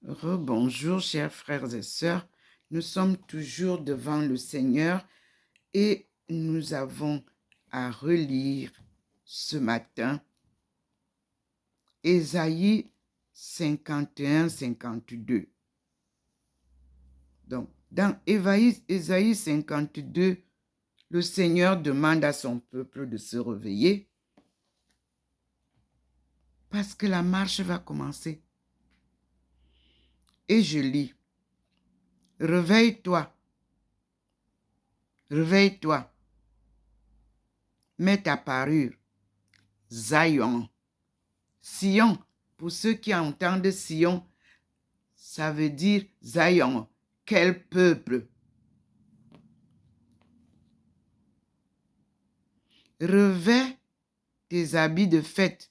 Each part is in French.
Rebonjour, chers frères et sœurs. Nous sommes toujours devant le Seigneur et nous avons à relire ce matin Ésaïe 51-52. Donc, dans Ésaïe 52, le Seigneur demande à son peuple de se réveiller parce que la marche va commencer. Et je lis, réveille-toi, réveille-toi, mets ta parure, Zion. Sion, pour ceux qui entendent Sion, ça veut dire Zion, quel peuple. Revêt tes habits de fête.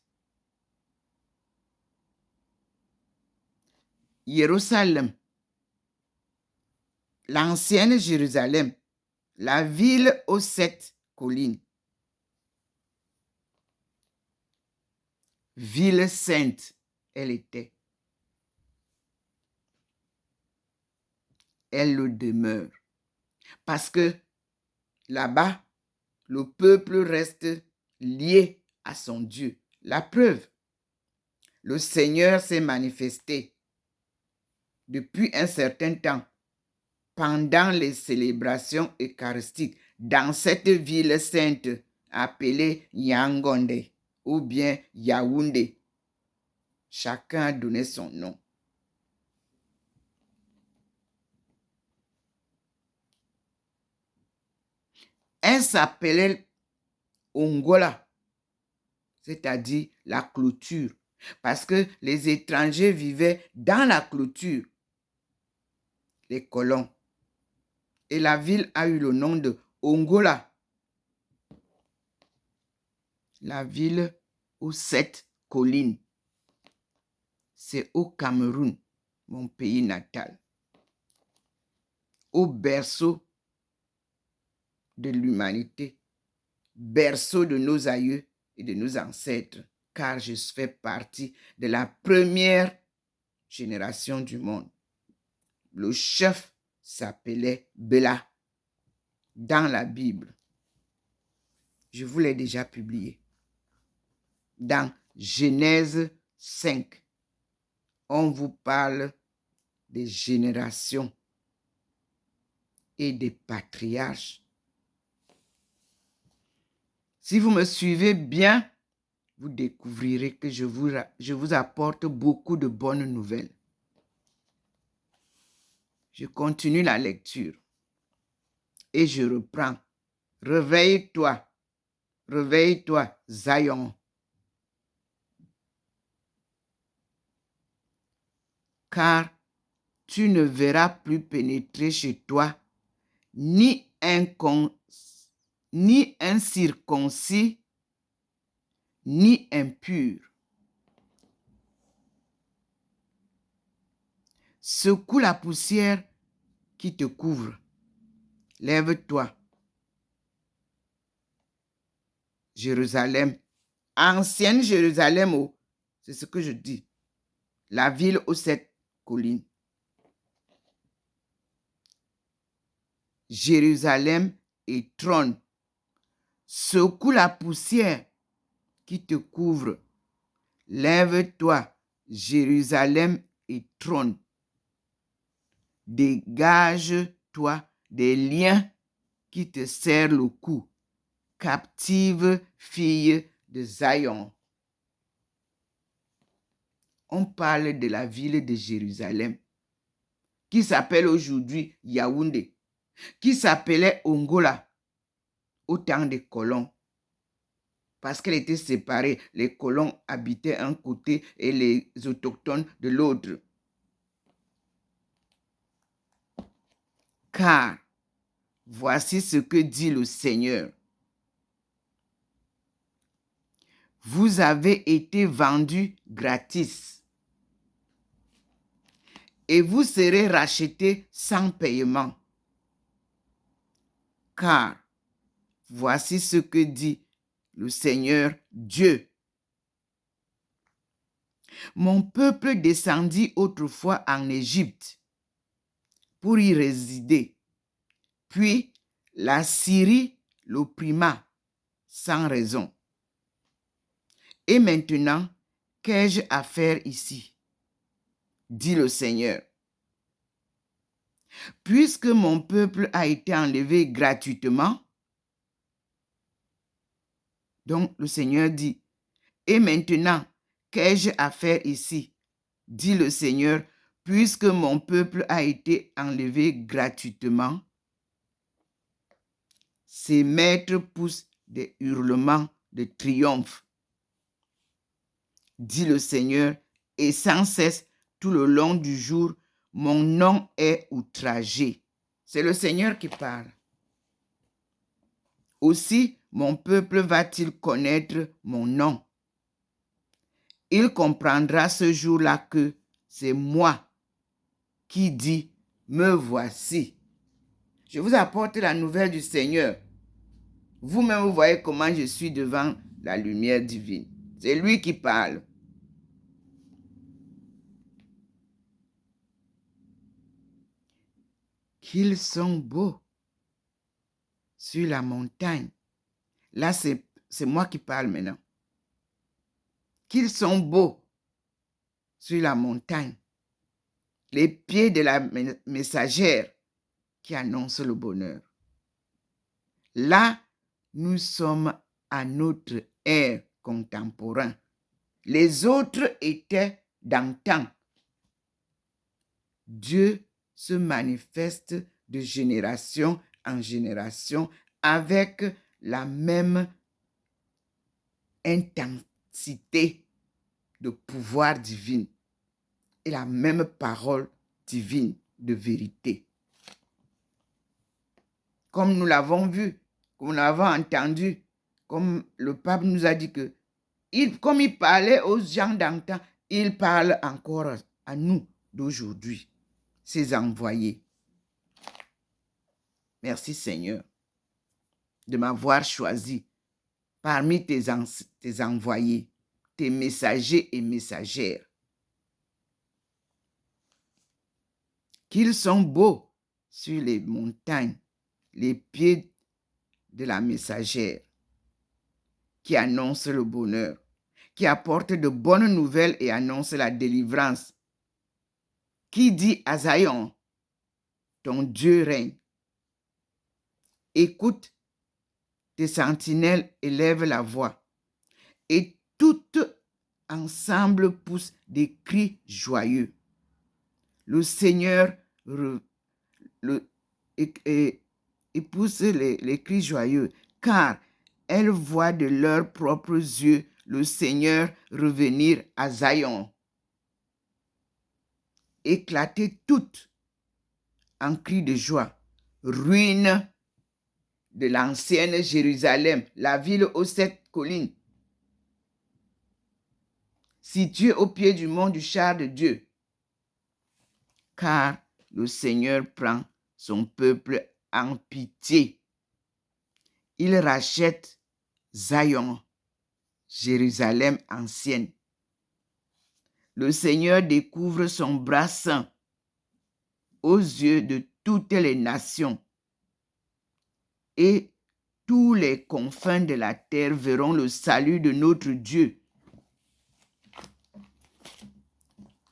Jérusalem, l'ancienne Jérusalem, la ville aux 7 collines. Ville sainte, elle était. Elle le demeure. Parce que là-bas, le peuple reste lié à son Dieu. La preuve, le Seigneur s'est manifesté depuis un certain temps pendant les célébrations eucharistiques dans cette ville sainte appelée Yangonde ou bien Yaoundé. Chacun a donné son nom. Elle s'appelait Ongola, c'est-à-dire la clôture, parce que les étrangers vivaient dans la clôture, les colons. Et la ville a eu le nom de Ongola, la ville aux 7 collines. C'est au Cameroun, mon pays natal, au berceau de l'humanité, berceau de nos aïeux et de nos ancêtres, car je fais partie de la première génération du monde. Le chef s'appelait Béla dans la Bible. Je vous l'ai déjà publié. Dans Genèse 5, on vous parle des générations et des patriarches. Si vous me suivez bien, vous découvrirez que je vous apporte beaucoup de bonnes nouvelles. Je continue la lecture et je reprends. Réveille-toi, réveille-toi, Zion. Car tu ne verras plus pénétrer chez toi ni un circoncis, ni impur. Secoue la poussière qui te couvre. Lève-toi. Jérusalem, ancienne Jérusalem, c'est ce que je dis. La ville aux 7 collines. Jérusalem et trône. Secoue la poussière qui te couvre. Lève-toi, Jérusalem et trône. Dégage-toi des liens qui te serrent le cou. Captive fille de Zion. On parle de la ville de Jérusalem, qui s'appelle aujourd'hui Yaoundé, qui s'appelait Ongola au temps des colons, parce qu'elle était séparée. Les colons habitaient un côté et les autochtones de l'autre. Car voici ce que dit le Seigneur. Vous avez été vendus gratis et vous serez rachetés sans paiement. Car voici ce que dit le Seigneur Dieu. Mon peuple descendit autrefois en Égypte pour y résider. Puis la Syrie l'opprima sans raison. Et maintenant, qu'ai-je à faire ici? Dit le Seigneur. Puisque mon peuple a été enlevé gratuitement, donc le Seigneur dit, et maintenant, qu'ai-je à faire ici? Dit le Seigneur, puisque mon peuple a été enlevé gratuitement. Ses maîtres poussent des hurlements de triomphe, dit le Seigneur, et sans cesse, tout le long du jour, mon nom est outragé. C'est le Seigneur qui parle. Aussi, mon peuple va-t-il connaître mon nom? Il comprendra ce jour-là que c'est moi qui dis, me voici. Je vous apporte la nouvelle du Seigneur. Vous-même, vous voyez comment je suis devant la lumière divine. C'est lui qui parle. Qu'ils sont beaux sur la montagne. Là, c'est moi qui parle maintenant. Qu'ils sont beaux sur la montagne. Les pieds de la messagère qui annonce le bonheur. Là, nous sommes à notre ère contemporain. Les autres étaient d'antan. Dieu se manifeste de génération en génération avec la même intensité de pouvoir divin et la même parole divine de vérité. Comme nous l'avons vu, comme nous l'avons entendu, comme le pape nous a dit que, comme il parlait aux gens d'antan, il parle encore à nous d'aujourd'hui, ses envoyés. Merci Seigneur de m'avoir choisi parmi tes envoyés, tes messagers et messagères. Qu'ils sont beaux sur les montagnes, les pieds de la messagère qui annonce le bonheur, qui apporte de bonnes nouvelles et annonce la délivrance, qui dit à Zion, ton Dieu règne. Écoute, tes sentinelles élèvent la voix et toutes ensemble poussent des cris joyeux. Le Seigneur pousse les cris joyeux, car elles voient de leurs propres yeux le Seigneur revenir à Zion. Éclater toutes en cris de joie. Ruine de l'ancienne Jérusalem, la ville aux 7 collines, située au pied du mont du char de Dieu. Car le Seigneur prend son peuple en pitié. Il rachète Zion, Jérusalem ancienne. Le Seigneur découvre son bras saint aux yeux de toutes les nations. Et tous les confins de la terre verront le salut de notre Dieu.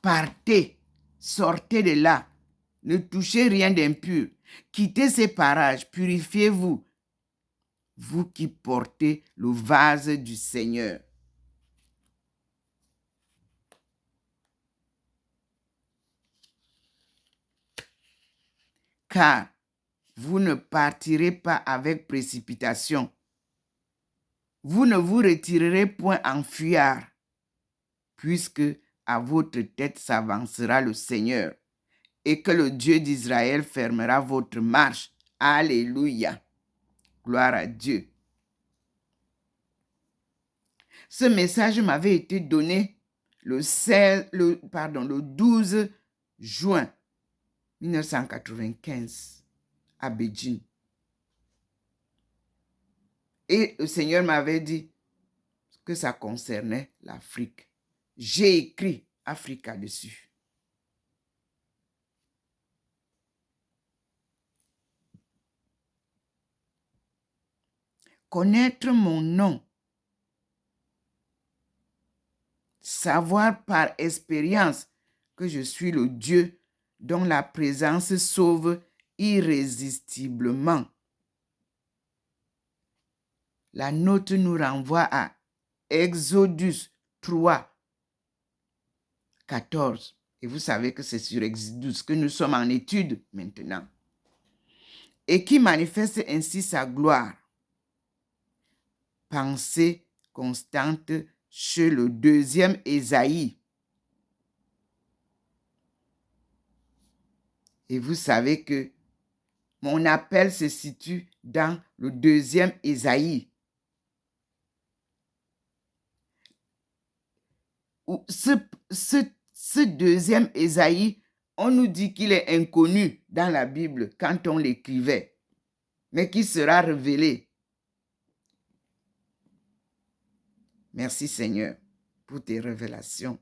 Partez, sortez de là, ne touchez rien d'impur, quittez ces parages, purifiez-vous, vous qui portez le vase du Seigneur. Car vous ne partirez pas avec précipitation. Vous ne vous retirerez point en fuyard, puisque à votre tête s'avancera le Seigneur, et que le Dieu d'Israël fermera votre marche. Alléluia. Gloire à Dieu. Ce message m'avait été donné le 12 juin 1995 à Beijing. Et le Seigneur m'avait dit que ça concernait l'Afrique. J'ai écrit Africa dessus. Connaître mon nom. Savoir par expérience que je suis le Dieu dont la présence sauve irrésistiblement. La note nous renvoie à Exodus 3, 14. Et vous savez que c'est sur Exodus que nous sommes en étude maintenant. Et qui manifeste ainsi sa gloire. Pensée constante chez le deuxième Ésaïe. Et vous savez que mon appel se situe dans le deuxième Ésaïe. Ce deuxième Ésaïe, on nous dit qu'il est inconnu dans la Bible quand on l'écrivait, mais qui sera révélé. Merci Seigneur pour tes révélations.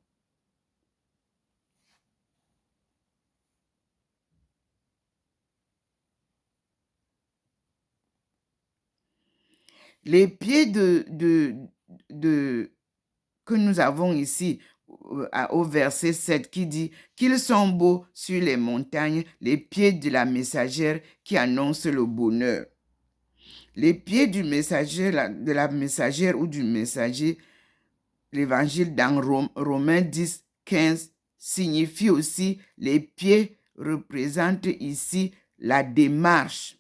Les pieds que nous avons ici au verset 7 qui dit qu'ils sont beaux sur les montagnes, les pieds de la messagère qui annonce le bonheur. Les pieds du messager, de la messagère ou du messager, l'évangile dans Romains 10, 15 signifie aussi les pieds représentent ici la démarche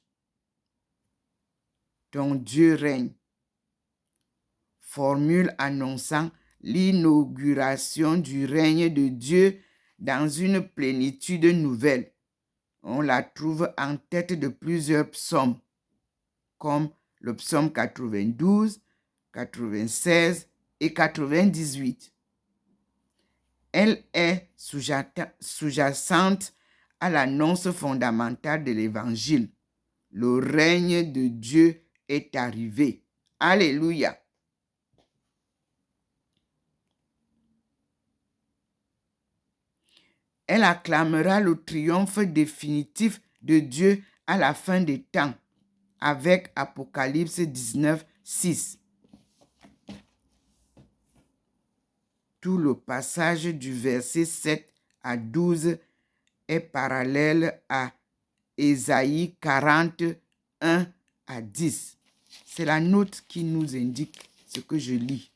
dont Dieu règne. Formule annonçant l'inauguration du règne de Dieu dans une plénitude nouvelle. On la trouve en tête de plusieurs psaumes, comme le psaume 92, 96 et 98. Elle est sous-jacente à l'annonce fondamentale de l'Évangile. Le règne de Dieu est arrivé. Alléluia. Elle acclamera le triomphe définitif de Dieu à la fin des temps, avec Apocalypse 19, 6. Tout le passage du verset 7 à 12 est parallèle à Ésaïe 40, 1 à 10. C'est la note qui nous indique ce que je lis.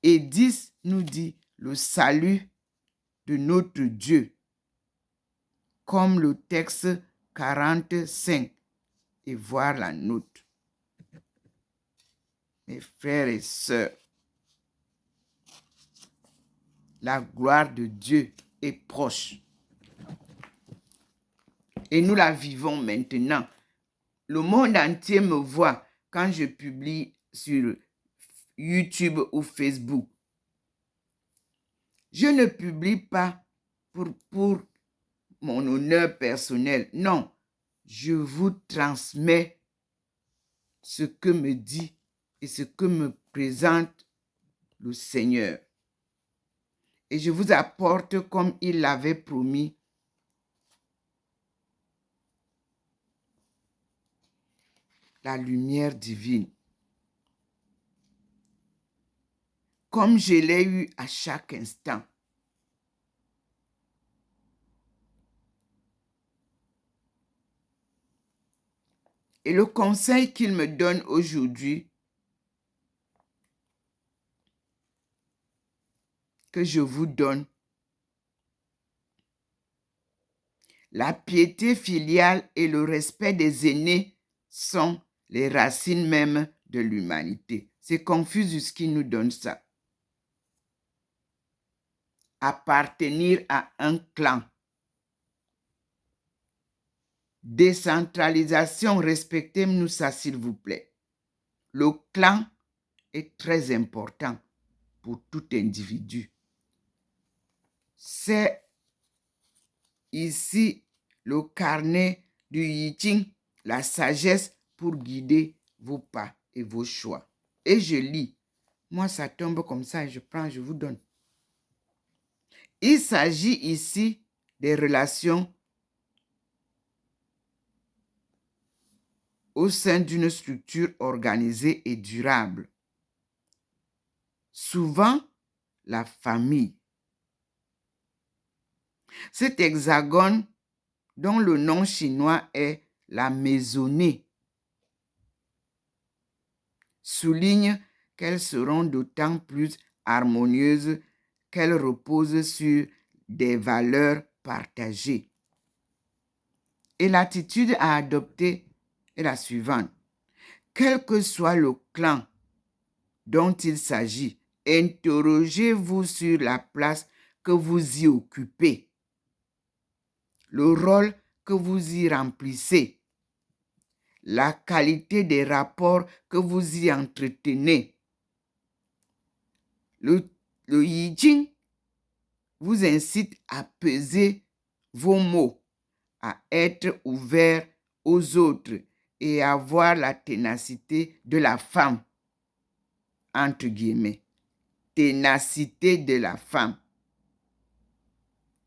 Et 10 nous dit le salut de notre Dieu, comme le texte 45, et voir la note. Mes frères et sœurs, la gloire de Dieu est proche. Et nous la vivons maintenant. Le monde entier me voit quand je publie sur YouTube ou Facebook. Je ne publie pas pour mon honneur personnel. Non, je vous transmets ce que me dit et ce que me présente le Seigneur. Et je vous apporte, comme il l'avait promis, la lumière divine. Comme je l'ai eu à chaque instant. Et le conseil qu'il me donne aujourd'hui, que je vous donne, la piété filiale et le respect des aînés sont les racines mêmes de l'humanité. C'est Confucius qui nous donne ça. Appartenir à un clan. Décentralisation, respectez-nous ça s'il vous plaît. Le clan est très important pour tout individu. C'est ici le carnet du I Ching, la sagesse pour guider vos pas et vos choix. Et je lis, Moi, ça tombe comme ça et je prends, je vous donne. Il s'agit ici des relations au sein d'une structure organisée et durable. Souvent, la famille. Cet hexagone, dont le nom chinois est la maisonnée, souligne qu'elles seront d'autant plus harmonieuses qu'elles reposent sur des valeurs partagées. Et l'attitude à adopter est la suivante. Quel que soit le clan dont il s'agit, interrogez-vous sur la place que vous y occupez, le rôle que vous y remplissez, la qualité des rapports que vous y entretenez. Le I Ching vous incite à peser vos mots, à être ouvert aux autres et à avoir la ténacité de la femme, entre guillemets. Ténacité de la femme.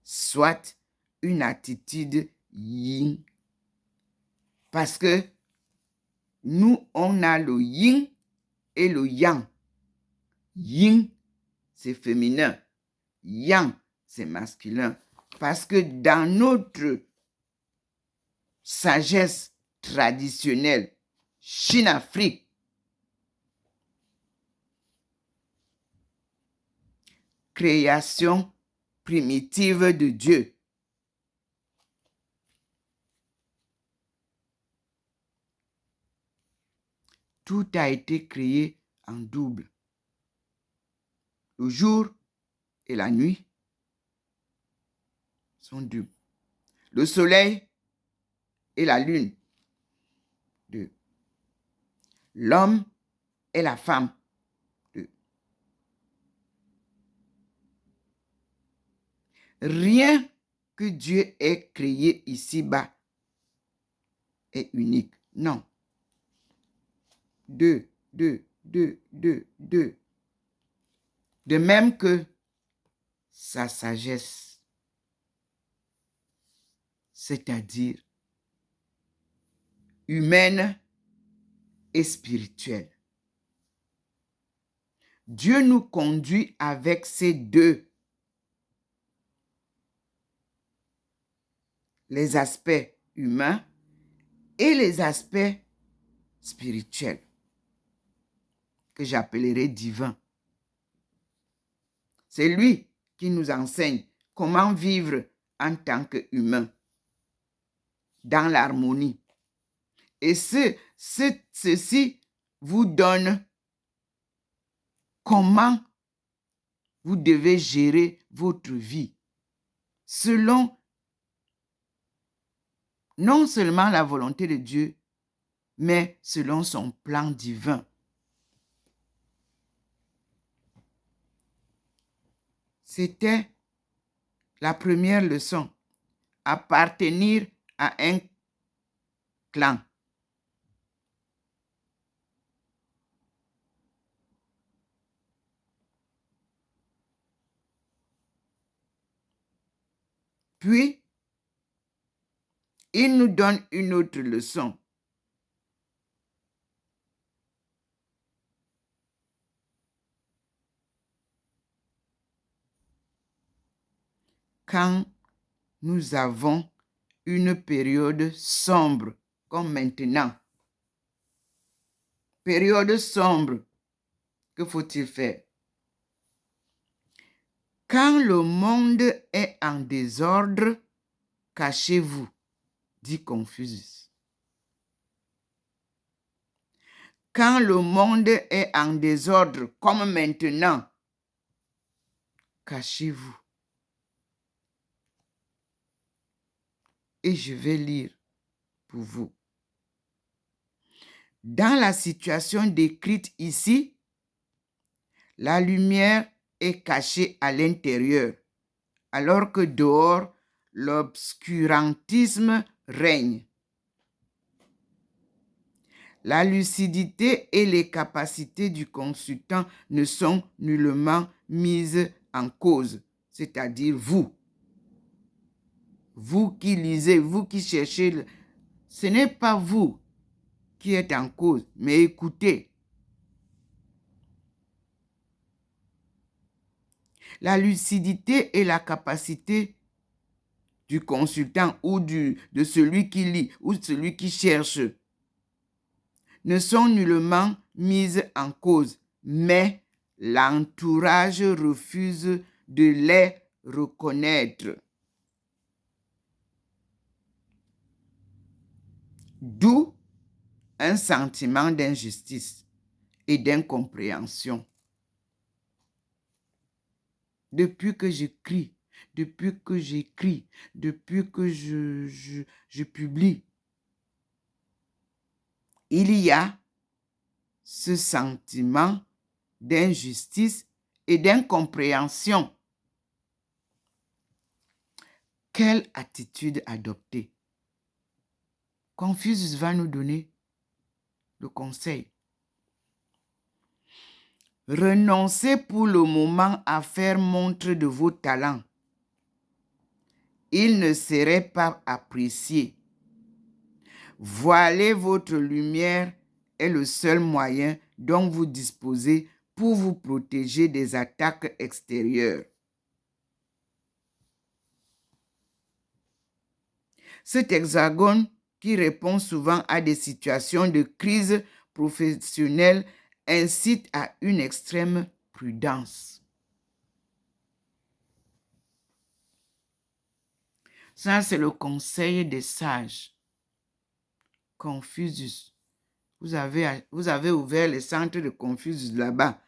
Soit une attitude yin. Parce que nous, on a le yin et le yang. Yin, c'est féminin. Yang, c'est masculin. Parce que dans notre sagesse traditionnelle, Chine-Afrique, création primitive de Dieu, tout a été créé en double. Le jour et la nuit sont deux. Le soleil et la lune, deux. L'homme et la femme, deux. Rien que Dieu ait créé ici-bas est unique. Non. Deux. De même que sa sagesse, c'est-à-dire humaine et spirituelle. Dieu nous conduit avec ces deux, les aspects humains et les aspects spirituels, que j'appellerai divins. C'est lui qui nous enseigne comment vivre en tant qu'humain, dans l'harmonie. Et ceci vous donne comment vous devez gérer votre vie selon non seulement la volonté de Dieu, mais selon son plan divin. C'était la première leçon. Appartenir à un clan. Puis, il nous donne une autre leçon. Quand nous avons une période sombre, comme maintenant, période sombre, que faut-il faire? Quand le monde est en désordre, cachez-vous, dit Confucius. Quand le monde est en désordre, comme maintenant, cachez-vous. Et je vais lire pour vous. Dans la situation décrite ici, la lumière est cachée à l'intérieur, alors que dehors, l'obscurantisme règne. La lucidité et les capacités du consultant ne sont nullement mises en cause, c'est-à-dire vous. Vous qui lisez, vous qui cherchez, ce n'est pas vous qui êtes en cause, mais écoutez. La lucidité et la capacité du consultant ou de celui qui lit ou de celui qui cherche ne sont nullement mises en cause, mais l'entourage refuse de les reconnaître. D'où un sentiment d'injustice et d'incompréhension. Depuis que j'écris, depuis que j'écris, depuis que je publie, il y a ce sentiment d'injustice et d'incompréhension. Quelle attitude adopter? Confucius va nous donner le conseil. Renoncez pour le moment à faire montre de vos talents. Ils ne seraient pas appréciés. Voiler votre lumière est le seul moyen dont vous disposez pour vous protéger des attaques extérieures. Cet hexagone qui répond souvent à des situations de crise professionnelle incite à une extrême prudence. Ça, c'est le conseil des sages. Confucius. Vous avez ouvert le centre de Confucius là-bas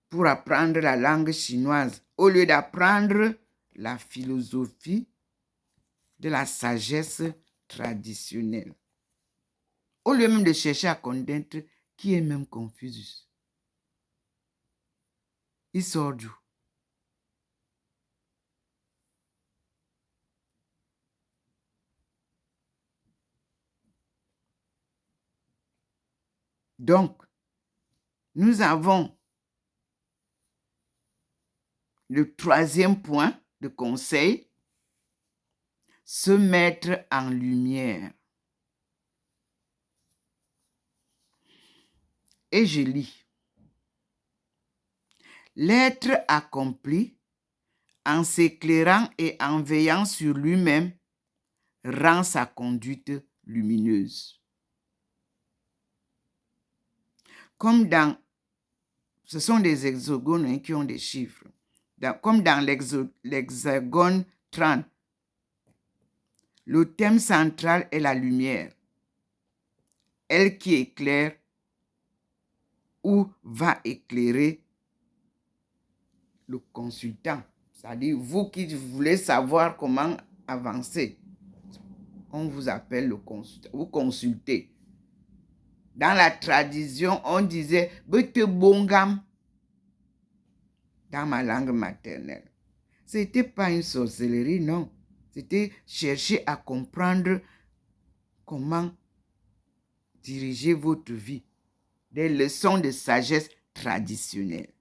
pour apprendre la langue chinoise au lieu d'apprendre la philosophie de la sagesse traditionnelle. Au lieu même de chercher à connaître qui est même Confucius. Il sort d'où? Donc, nous avons le troisième point de conseil, se mettre en lumière. Et je lis. L'être accompli, en s'éclairant et en veillant sur lui-même, rend sa conduite lumineuse. Comme dans, ce sont des hexagones qui ont des chiffres. Comme dans l'hexagone 30, le thème central est la lumière. Elle qui éclaire ou va éclairer le consultant. C'est-à-dire, vous qui voulez savoir comment avancer, on vous appelle le consultant. Vous consultez. Dans la tradition, on disait « Bete bongam » dans ma langue maternelle. Ce n'était pas une sorcellerie, non. C'était chercher à comprendre comment diriger votre vie. Des leçons de sagesse traditionnelle.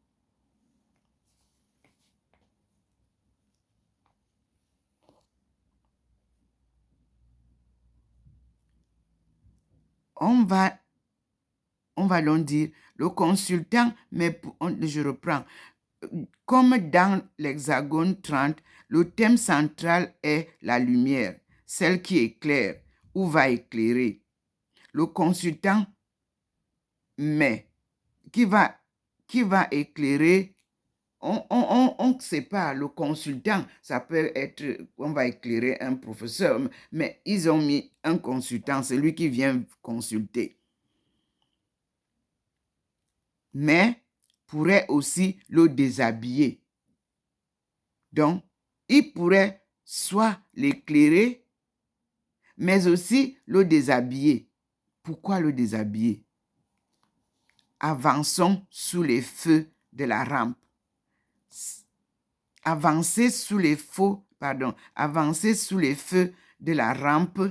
On va donc dire, le consultant, mais je reprends, comme dans l'hexagone 30, le thème central est la lumière, celle qui éclaire ou va éclairer. Le consultant, mais qui va éclairer, on ne sait pas, le consultant, ça peut être, on va éclairer un professeur, mais ils ont mis un consultant, celui qui vient consulter. Mais pourrait aussi le déshabiller. Donc, il pourrait soit l'éclairer, mais aussi le déshabiller. Pourquoi le déshabiller? Avançons sous les feux de la rampe. Avancer sous les feux de la rampe,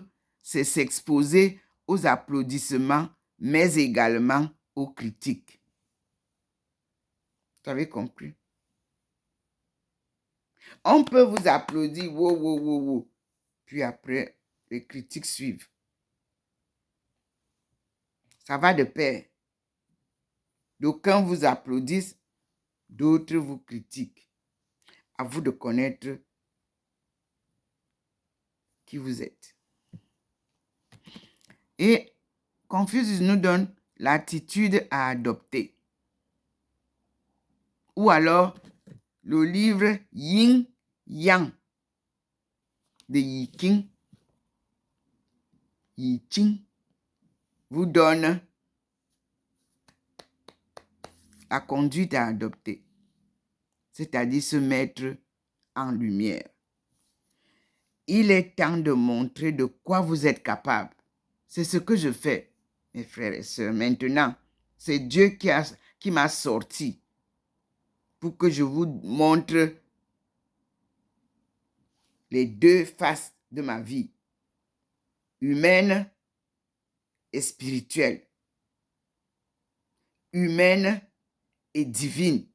c'est s'exposer aux applaudissements mais également aux critiques. Vous avez compris? On peut vous applaudir, wow, wow, wow, wow. Puis après, les critiques suivent. Ça va de pair. D'aucuns vous applaudissent, d'autres vous critiquent. À vous de connaître qui vous êtes. Et Confucius nous donne l'attitude à adopter. Ou alors, le livre Yin Yang de Yi Ching vous donne la conduite à adopter, c'est-à-dire se mettre en lumière. Il est temps de montrer de quoi vous êtes capable. C'est ce que je fais, mes frères et sœurs. Maintenant, c'est Dieu qui m'a sorti pour que je vous montre les deux faces de ma vie, humaine et spirituelle, humaine et divine.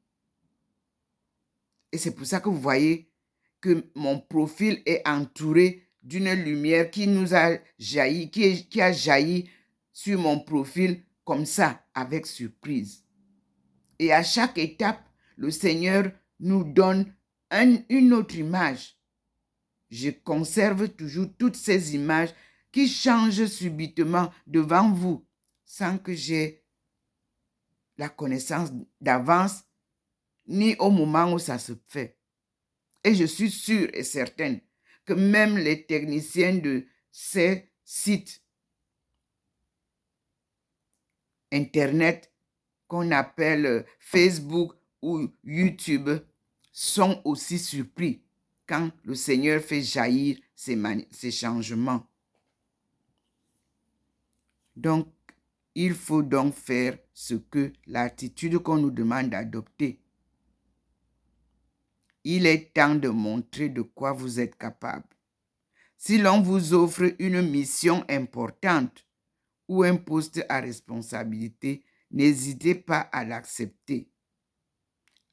Et c'est pour ça que vous voyez que mon profil est entouré d'une lumière qui nous a jailli, qui a jailli sur mon profil comme ça, avec surprise. Et à chaque étape, le Seigneur nous donne une autre image. Je conserve toujours toutes ces images qui changent subitement devant vous sans que j'ai la connaissance d'avance ni au moment où ça se fait. Et je suis sûre et certaine que même les techniciens de ces sites Internet qu'on appelle Facebook ou YouTube sont aussi surpris quand le Seigneur fait jaillir ces changements. Donc, il faut donc faire ce que l'attitude qu'on nous demande d'adopter. Il est temps de montrer de quoi vous êtes capable. Si l'on vous offre une mission importante ou un poste à responsabilité, n'hésitez pas à l'accepter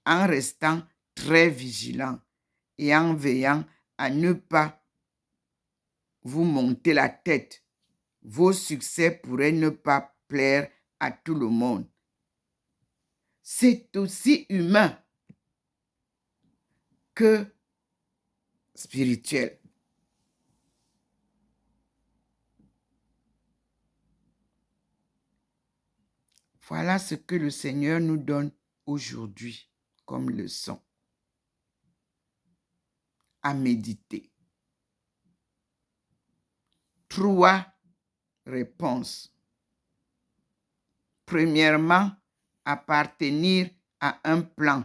en restant très vigilant et en veillant à ne pas vous monter la tête. Vos succès pourraient ne pas plaire à tout le monde. C'est aussi humain que spirituel. Voilà ce que le Seigneur nous donne aujourd'hui comme leçon à méditer. 3 réponses. Premièrement, appartenir à un clan.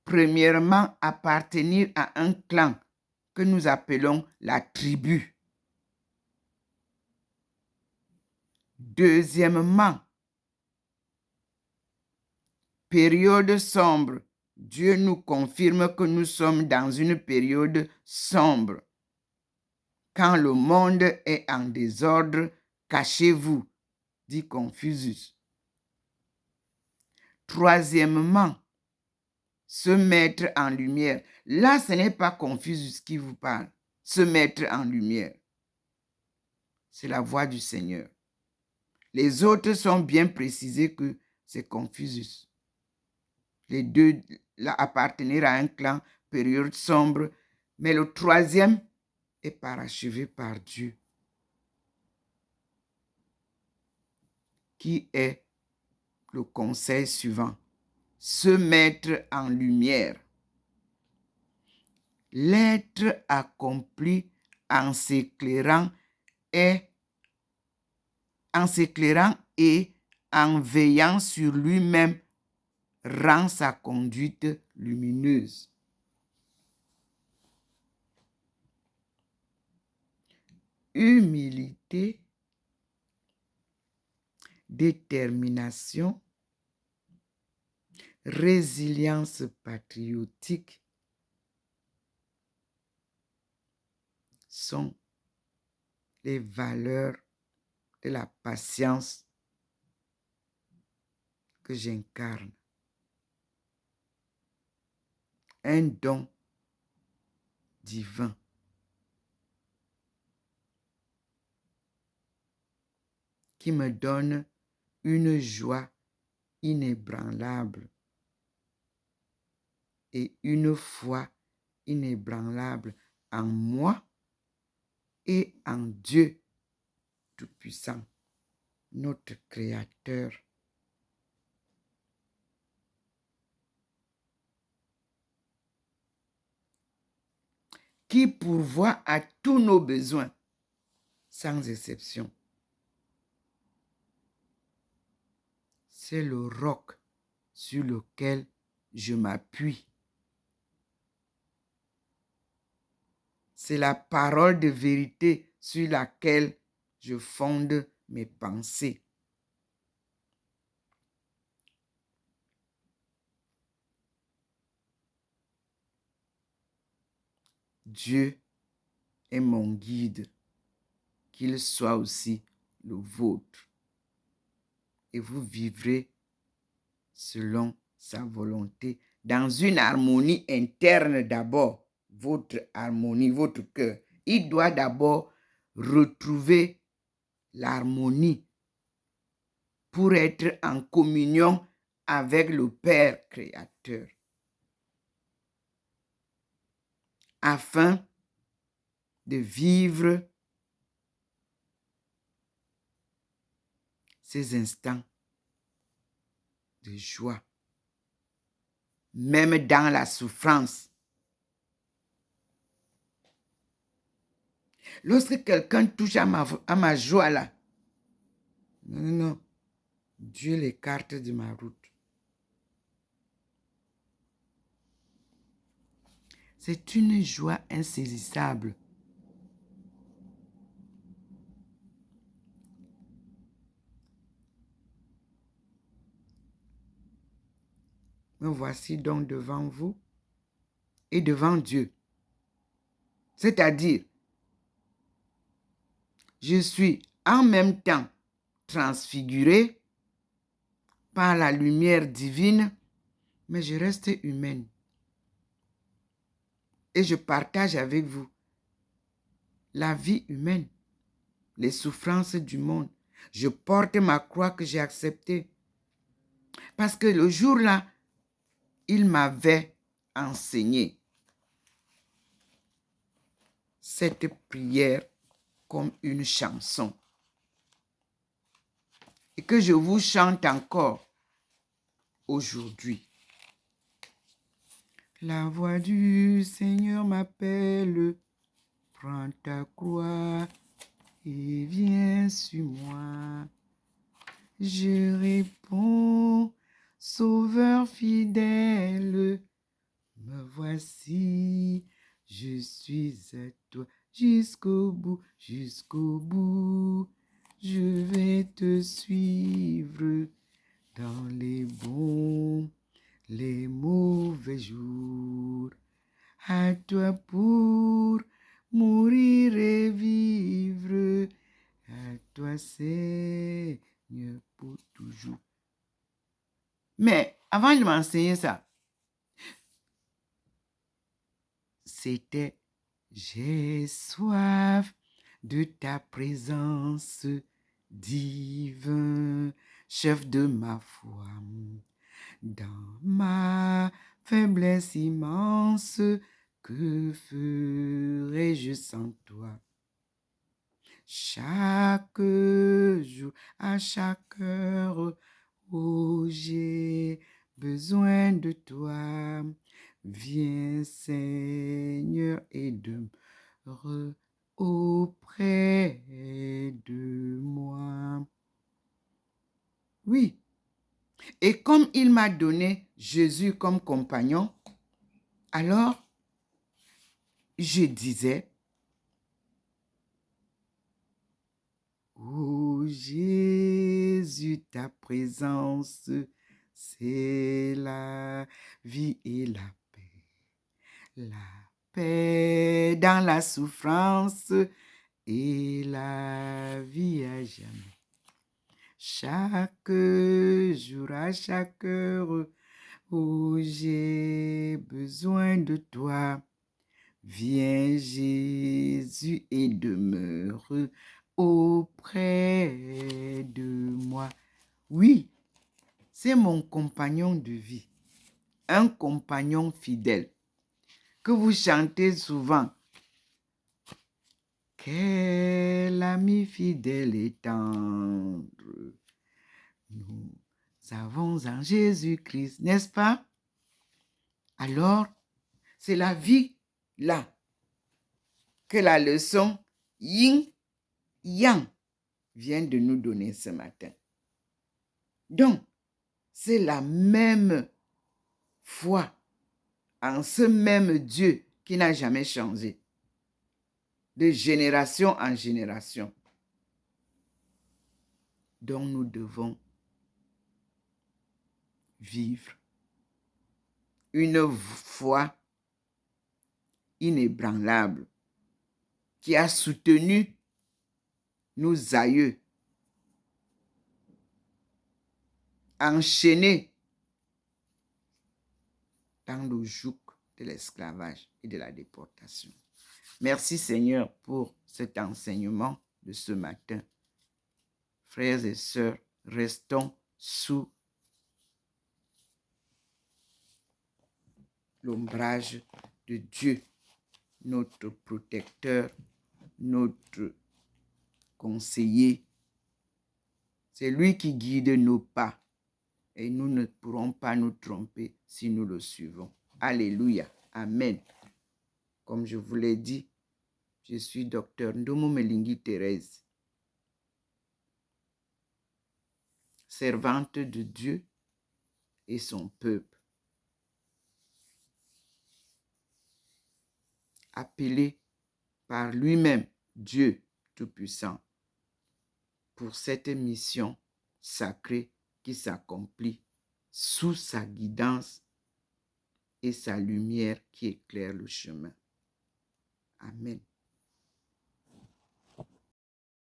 Premièrement, appartenir à un clan que nous appelons la tribu. Deuxièmement, période sombre. Dieu nous confirme que nous sommes dans une période sombre. Quand le monde est en désordre, cachez-vous, dit Confucius. Troisièmement, se mettre en lumière. Là, ce n'est pas Confucius qui vous parle. Se mettre en lumière. C'est la voix du Seigneur. Les autres sont bien précisés que c'est Confucius. Les deux, appartenir à un clan, période sombre. Mais le troisième est parachevé par Dieu, qui est le conseil suivant. Se mettre en lumière. L'être accompli en s'éclairant et en veillant sur lui-même rend sa conduite lumineuse. Humilité, détermination, résilience patriotique sont les valeurs de la patience que j'incarne. Un don divin. Qui me donne une joie inébranlable et une foi inébranlable en moi et en Dieu Tout-Puissant, notre Créateur. Qui pourvoit à tous nos besoins, sans exception. C'est le roc sur lequel je m'appuie. C'est la parole de vérité sur laquelle je fonde mes pensées. Dieu est mon guide, qu'il soit aussi le vôtre. Et vous vivrez selon sa volonté, dans une harmonie interne d'abord, votre harmonie, votre cœur. Il doit d'abord retrouver l'harmonie pour être en communion avec le Père créateur, afin de vivre ces instants de joie, même dans la souffrance. Lorsque quelqu'un touche à ma joie là, non, Dieu l'écarte de ma route. C'est une joie insaisissable. Me voici donc devant vous et devant Dieu. C'est-à-dire, je suis en même temps transfiguré par la lumière divine, mais je reste humaine. Et je partage avec vous la vie humaine, les souffrances du monde. Je porte ma croix que j'ai acceptée. Parce que le jour-là, il m'avait enseigné cette prière comme une chanson. Et que je vous chante encore aujourd'hui. La voix du Seigneur m'appelle, prends ta croix et viens sur moi. Je réponds, Sauveur fidèle, me voici, je suis à toi jusqu'au bout, jusqu'au bout. Je vais te suivre dans les bons, les mauvais jours. À toi pour mourir et vivre, à toi Seigneur pour toujours. Mais avant de m'enseigner ça, c'était j'ai soif de ta présence divine, chef de ma foi. Dans ma faiblesse immense, que ferais-je sans toi? Chaque jour, à chaque heure, oh, j'ai besoin de toi. Viens, Seigneur, et demeure auprès de moi. Oui. Et comme il m'a donné Jésus comme compagnon, alors je disais, oh Jésus, ta présence, c'est la vie et la paix. La paix dans la souffrance et la vie à jamais. Chaque jour, à chaque heure, où j'ai besoin de toi, viens Jésus et demeure auprès de moi. Oui, c'est mon compagnon de vie, un compagnon fidèle que vous chantez souvent. Quel ami fidèle et tendre nous avons en Jésus-Christ, n'est-ce pas? Alors, c'est la vie là que la leçon yin yang vient de nous donner ce matin. Donc, c'est la même foi en ce même Dieu qui n'a jamais changé, de génération en génération. Donc, nous devons vivre une foi inébranlable qui a soutenu nos aïeux, enchaînés dans le joug de l'esclavage et de la déportation. Merci Seigneur pour cet enseignement de ce matin. Frères et sœurs, restons sous l'ombrage de Dieu, notre protecteur, notre conseiller. C'est lui qui guide nos pas et nous ne pourrons pas nous tromper si nous le suivons. Alléluia. Amen. Comme je vous l'ai dit, je suis docteur Ndomo Melingi Thérèse, servante de Dieu et son peuple, appelé par lui-même, Dieu Tout-Puissant, pour cette mission sacrée qui s'accomplit sous sa guidance et sa lumière qui éclaire le chemin. Amen.